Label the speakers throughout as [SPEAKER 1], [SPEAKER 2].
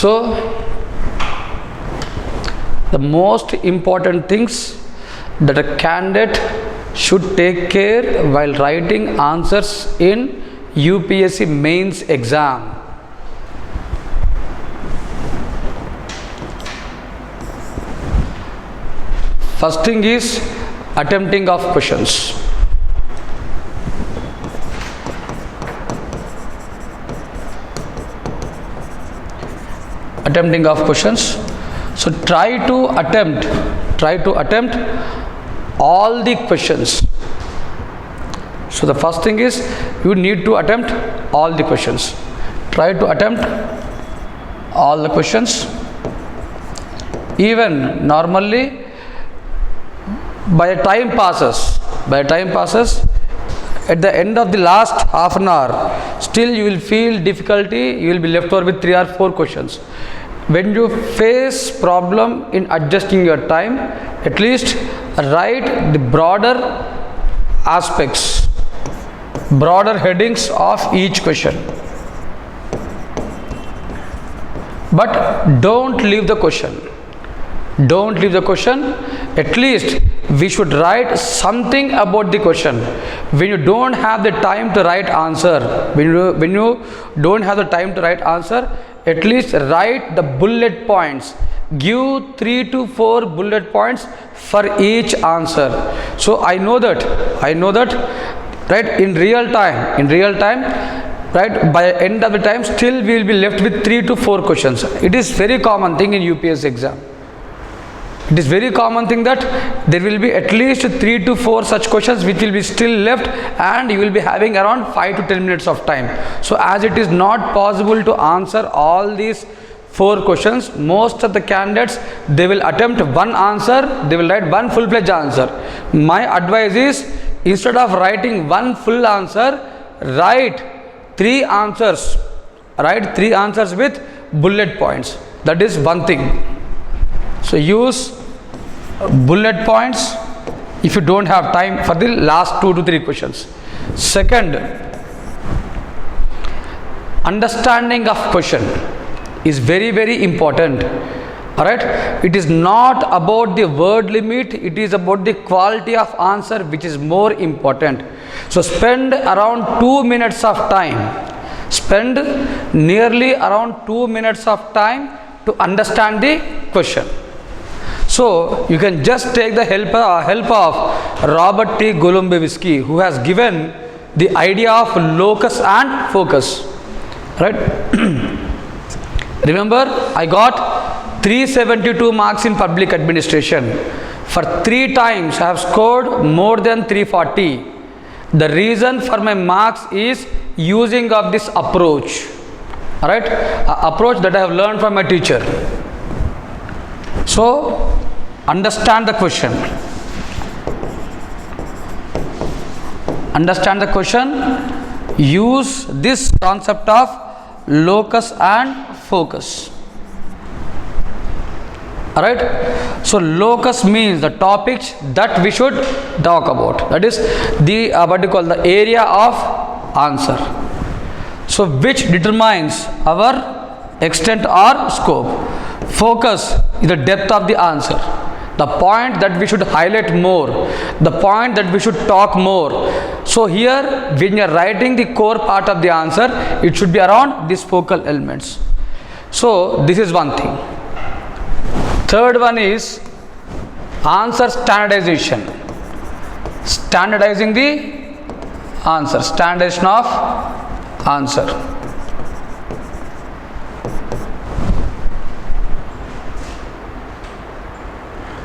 [SPEAKER 1] So the most important things that a candidate should take care while writing answers in UPSC mains exam. First thing is attempting of questions. Attempting of questions. So try to attempt all the questions. So the first thing is you need to attempt all the questions. Try to attempt all the questions. Even normally by time passes, at the end of the last half an hour, still you will feel difficulty, you will be left over with 3 or 4 questions. When you face problem in adjusting your time, at least write the broader aspects, broader headings of each question. But don't leave the question. At least we should write something about the question. When you don't have the time to write answer, at least write the bullet points. Give 3 to 4 bullet points for each answer. So I know that right, in real time, right, by the end of the time still we will be left with 3 to 4 questions. It is very common thing in UPSC exam. It is very common thing that there will be at least 3 to 4 such questions which will be still left, and you will be having around 5 to 10 minutes of time. So as it is not possible to answer all these 4 questions, most of the candidates, they will attempt one answer, they will write one full-fledged answer. My advice is, instead of writing one full answer, write 3 answers. Write 3 answers with bullet points. That is one thing. So use bullet points if you don't have time for the last 2 to 3 questions. Second, understanding of question is very, very important. Alright, it is not about the word limit, it is about the quality of answer which is more important. So spend around 2 minutes of time. Spend nearly around 2 minutes of time to understand the question. So you can just take the help of Robert T. Golumbevsky, who has given the idea of locus and focus. Right? Remember, I got 372 marks in public administration. For 3 times I have scored more than 340. The reason for my marks is using of this approach. Alright? Approach that I have learned from my teacher. So understand the question. Use this concept of locus and focus. Alright, so locus means the topics that we should talk about. That is the the area of answer. So which determines our extent or scope. Focus is the depth of the answer, the point that we should highlight more, the point that we should talk more. So here, when you are writing the core part of the answer, it should be around these focal elements. So this is one thing. Third one is answer standardization. Standardizing the answer. Standardization of answer.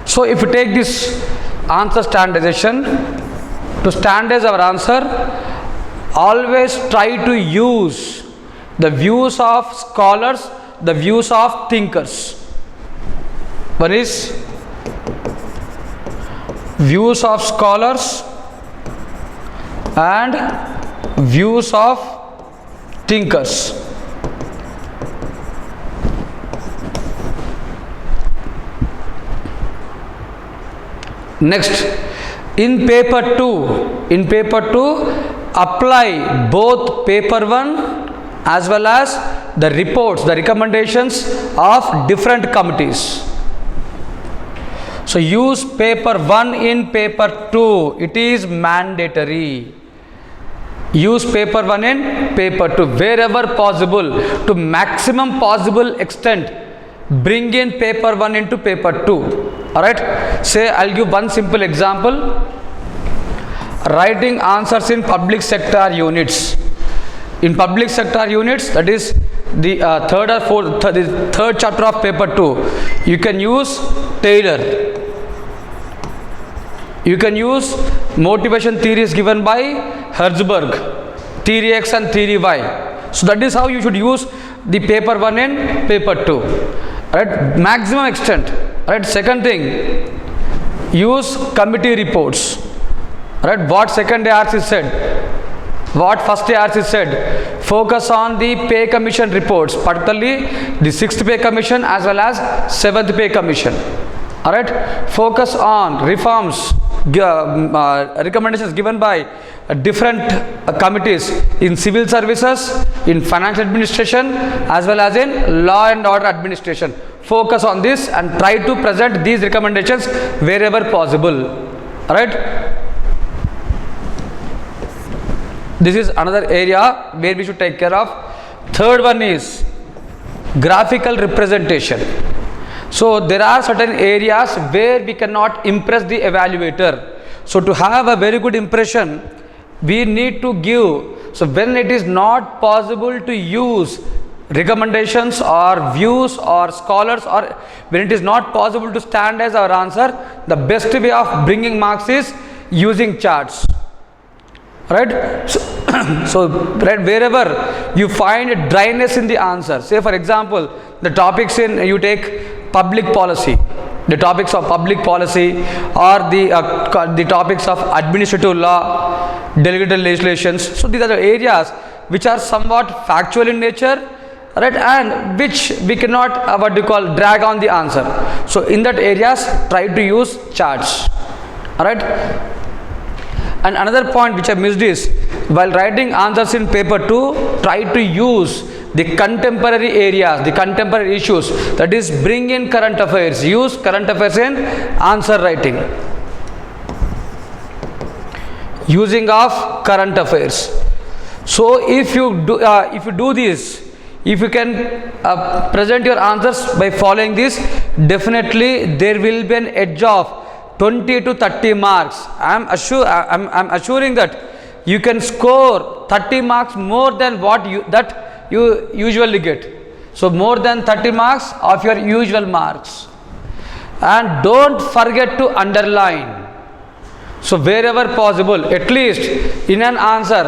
[SPEAKER 1] So if you take this answer standardization, to standardize our answer, always try to use the views of scholars, the views of thinkers. One is views of scholars and views of thinkers. Next, in paper 2, apply both paper 1 as well as the reports, the recommendations of different committees. So use paper 1 in paper 2. It is mandatory. Use paper 1 in paper 2 wherever possible, to maximum possible extent. Bring in paper 1 into paper 2. Alright. Say I'll give one simple example. Writing answers in public sector units. In public sector units, that is the third chapter of paper 2, you can use Taylor. You can use motivation theories given by Herzberg, theory X and theory Y. So that is how you should use the paper 1 in paper 2. Right, maximum extent. Right. Second thing, use committee reports. Right, what second ARC is said, what first ARC is said. Focus on the pay commission reports, particularly the 6th pay commission as well as 7th pay commission. Alright, focus on reforms, recommendations given by different committees in civil services, in financial administration as well as in law and order administration. Focus on this and try to present these recommendations wherever possible. Alright. This is another area where we should take care of. Third one is graphical representation. So there are certain areas where we cannot impress the evaluator. So to have a very good impression, we need to give. So when it is not possible to use recommendations or views or scholars, or when it is not possible to standardize our answer, the best way of bringing marks is using charts. Right. So right, wherever you find dryness in the answer, say for example the topics in, you take public policy, the topics of public policy, or the topics of administrative law, delegated legislations. So these are the areas which are somewhat factual in nature, right, and which we cannot drag on the answer. So in that areas, try to use charts. Alright. And another point which I missed is, while writing answers in paper 2, try to use the contemporary areas, the contemporary issues, that is bring in current affairs, use current affairs in answer writing. Using of current affairs. So if you do this, if you can present your answers by following this, definitely there will be an edge of 20 to 30 marks. I'm assuring that you can score 30 marks more than what you usually get. So more than 30 marks of your usual marks. And don't forget to underline. So wherever possible, at least in an answer,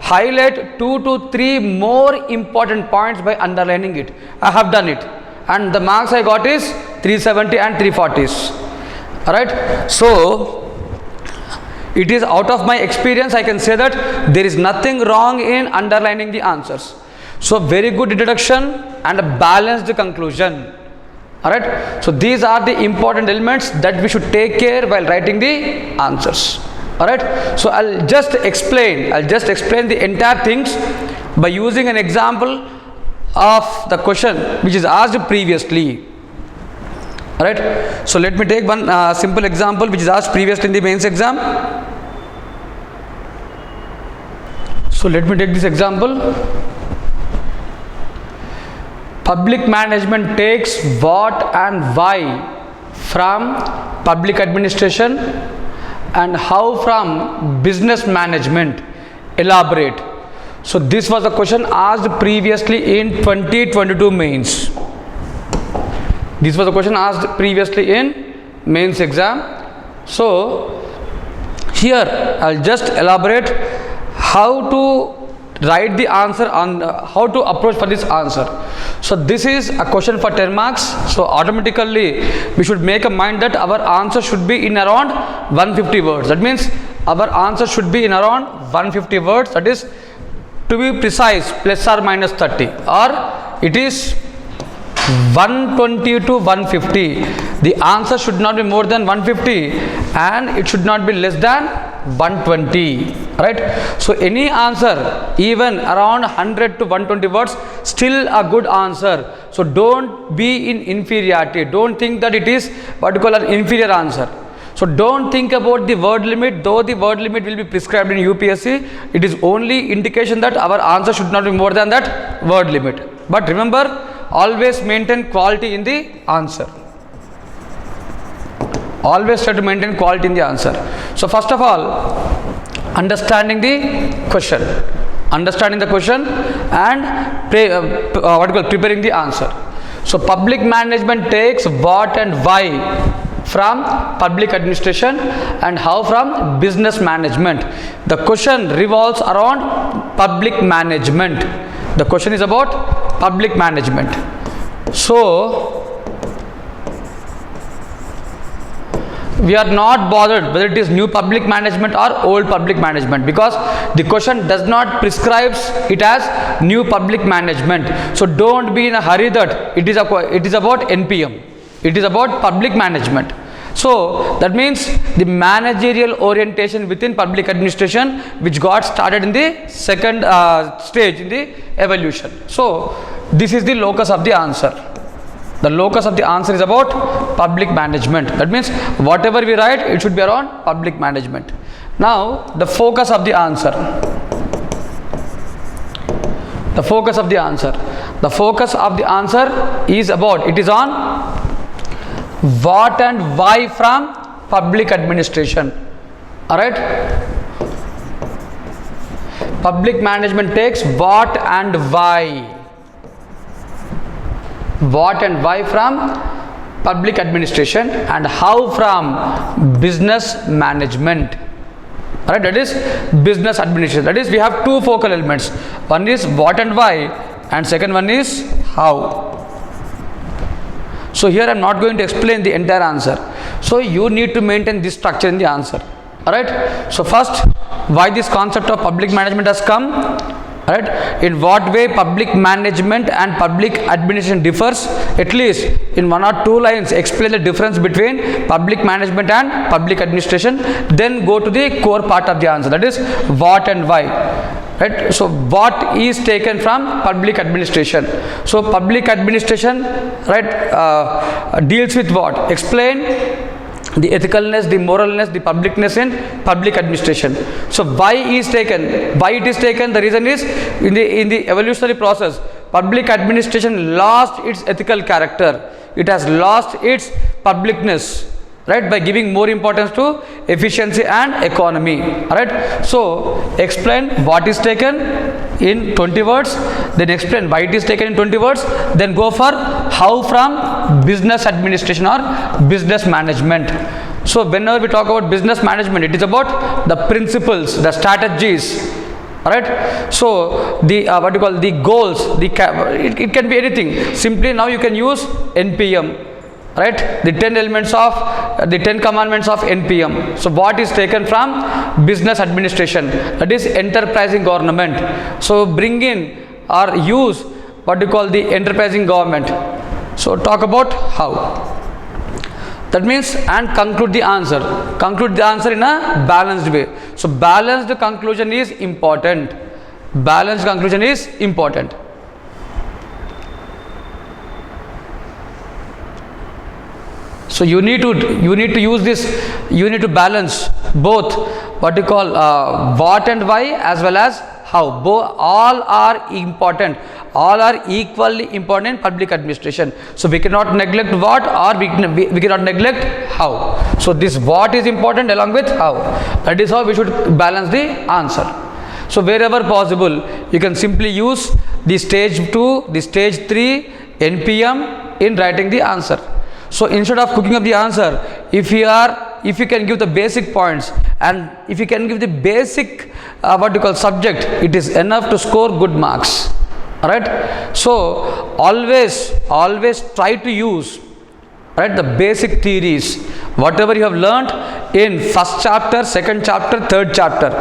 [SPEAKER 1] highlight 2 to 3 more important points by underlining it. I have done it, and the marks I got is 370 and 340s. Alright, so it is out of my experience, I can say that there is nothing wrong in underlining the answers. So very good introduction and a balanced conclusion. Alright, so these are the important elements that we should take care while writing the answers. Alright, so I'll just explain the entire things by using an example of the question which is asked previously. Alright, so let me take one simple example which is asked previously in the mains exam. So let me take this example. Public management takes what and why from public administration and how from business management. Elaborate. So this was a question asked previously in 2022 mains. This was a question asked previously in mains exam. So here I'll just elaborate how to write the answer on how to approach for this answer. So this is a question for 10 marks. So automatically we should make a mind that our answer should be in around 150 words. That means our answer should be in around 150 words. That is, to be precise, plus or minus 30, or it is 120 to 150. The answer should not be more than 150 and it should not be less than 120, right? So any answer even around 100 to 120 words, still a good answer. So don't be in inferiority, don't think that it is what you call an inferior answer. So don't think about the word limit, though the word limit will be prescribed in UPSC, it is only indication that our answer should not be more than that word limit. But remember, always maintain quality in the answer. Always try to maintain quality in the answer. So first of all, understanding the question and preparing the answer. So public management takes what and why from public administration and how from business management. The question revolves around public management. The question is about public management. So we are not bothered whether it is new public management or old public management, because the question does not prescribe it as new public management. So don't be in a hurry that it is about NPM. It is about public management. So that means the managerial orientation within public administration, which got started in the second stage in the evolution. So this is the locus of the answer. The locus of the answer is about public management. That means whatever we write, it should be around public management. Now the focus of the answer. The focus of the answer. The focus of the answer is about, it is on what and why from public administration. Alright? Public management takes what and why. What and why from public administration and how from business management. Alright, that is business administration. That is, we have two focal elements. One is what and why, and second one is how. So here I am not going to explain the entire answer. So you need to maintain this structure in the answer. Alright. So first, why this concept of public management has come. Alright. In what way public management and public administration differs. At least in one or two lines explain the difference between public management and public administration. Then go to the core part of the answer. That is what and why. Right. So what is taken from public administration? So public administration, right, deals with what? Explain the ethicalness, the moralness, the publicness in public administration. So why is taken? Why it is taken? The reason is in the evolutionary process, public administration lost its ethical character. It has lost its publicness. Right, by giving more importance to efficiency and economy. Alright, so explain what is taken in 20 words, then explain why it is taken in 20 words, then go for how from business administration or business management. So whenever we talk about business management, it is about the principles, the strategies. Alright, so the what you call the goals, it can be anything. Simply now you can use NPM. Right, the 10 elements of the 10 commandments of NPM. So what is taken from business administration, that is enterprising government. So bring in or use what you call the enterprising government. So talk about how. That means, and conclude the answer. Conclude the answer in a balanced way. So balanced conclusion is important. Balanced conclusion is important. So you need to use this, you need to balance both what you call what and why as well as how. Both, all are important, all are equally important in public administration. So we cannot neglect what, or we cannot neglect how. So this what is important along with how. That is how we should balance the answer. So wherever possible, you can simply use the stage 2, the stage 3 NPM in writing the answer. So instead of cooking up the answer, if you can give the basic points and if you can give the basic what you call subject, it is enough to score good marks. Alright. So always try to use, right, the basic theories, whatever you have learnt in first chapter, second chapter, third chapter.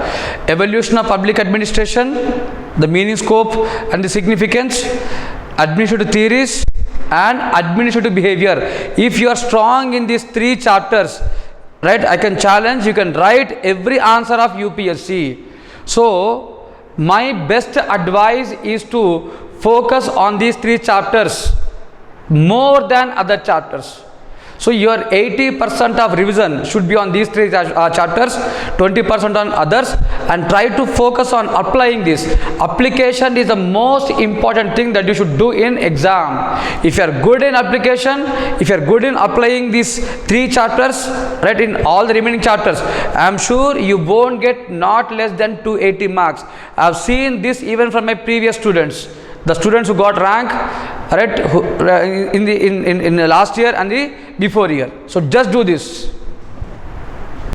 [SPEAKER 1] Evolution of public administration, the meaning, scope and the significance, administrative theories and administrative behavior. If you are strong in these 3 chapters, right? I can challenge, you can write every answer of UPSC. So my best advice is to focus on these 3 chapters more than other chapters. So your 80% of revision should be on these 3 chapters, 20% on others, and try to focus on applying this. Application is the most important thing that you should do in exam. If you are good in application, if you are good in applying these 3 chapters, right, in all the remaining chapters, I am sure you won't get not less than 280 marks. I have seen this even from my previous students. The students who got rank, right, in the last year and the before year. So just do this.